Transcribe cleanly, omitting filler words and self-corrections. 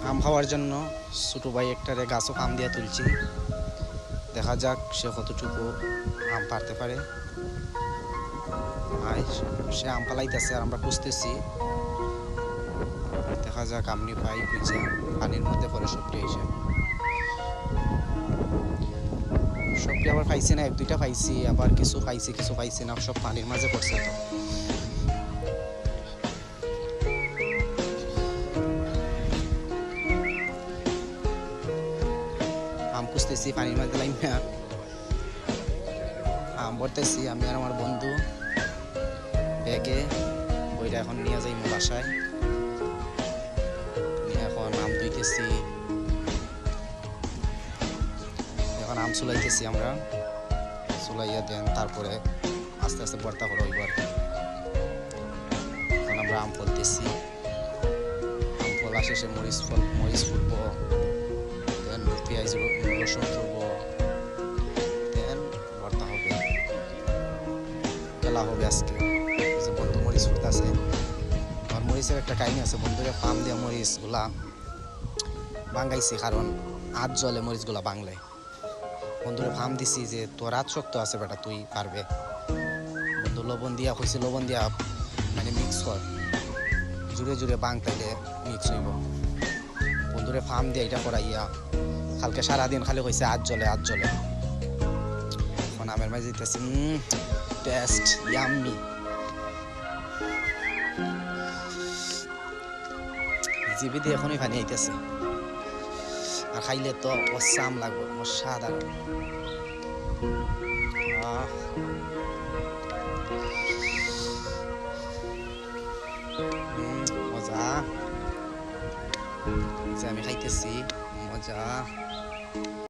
আম খাওয়ার জন্য ছোটো ভাই একটারে গাছও আম দিয়ে তুলছি, দেখা যাক সে কতটুকু আম পারতে পারে। আর সে আম পালাইতেছে আর আমরা খুঁজতেছি, দেখা যাক আমনি পাই খুঁজে। পানির মধ্যে পরে সবটি এসে সবটি আবার পাইছি না, এক দুইটা পাইছি, আবার কিছু পাইছি কিছু পাইছি না, সব পানির মাঝে পড়ছে। তো আম খুঁজতেছি পানির মাঝে লাইন না, আম ভরতেছি আমি আর আমার বন্ধু ব্যাগে। বইটা এখন নিয়ে যাই বাসায়, এখন আম ধুইতেছি, এখন আম চুলাইতেছি আমরা, চুলাইয়া দেন তারপরে আস্তে আস্তে ভর্তা করা হইব আর কি। এখন আমরা আম ফলতেছি, আম ফলা শেষে মরিচ ফুটব, দেন পেঁয়াজ রসুন ফুটব, দেন ভর্তা হবে, খেলা হবে আজকে। যে বন্ধু মরিচ ফুটতেছে, আমার মরিচের একটা কাহিনী আছে, বন্ধুরে পাম দিয়ে মরিচগুলা ভাঙাইছি, কারণ হাত জলে মরিচগুলা ভাঙলে। বন্ধুরে ফার্ম দিছি যে তোর হাত শক্ত আছে বেটা, তুই পারবে। বন্ধু লবণ দিয়া কইছি, লবণ দিয়া মানে মিক্স কর, জুড়ে জুড়ে বাং তাইলে মিক্স হইব। বন্ধুরে ফার্ম দিয়ে এটা করাইয়া কালকে সারাদিন খালি কইছে হাত জলে হাত জলে। এখন আমের মাঝে দিতেছি, টেস্ট ইয়াম্মি। জিবি দিয়ে এখনই পানি আইতেছে, আর খাইলে তো অসাম লাগবে, অসাধারণ। মজা, যে আমি খাইতেছি, মজা।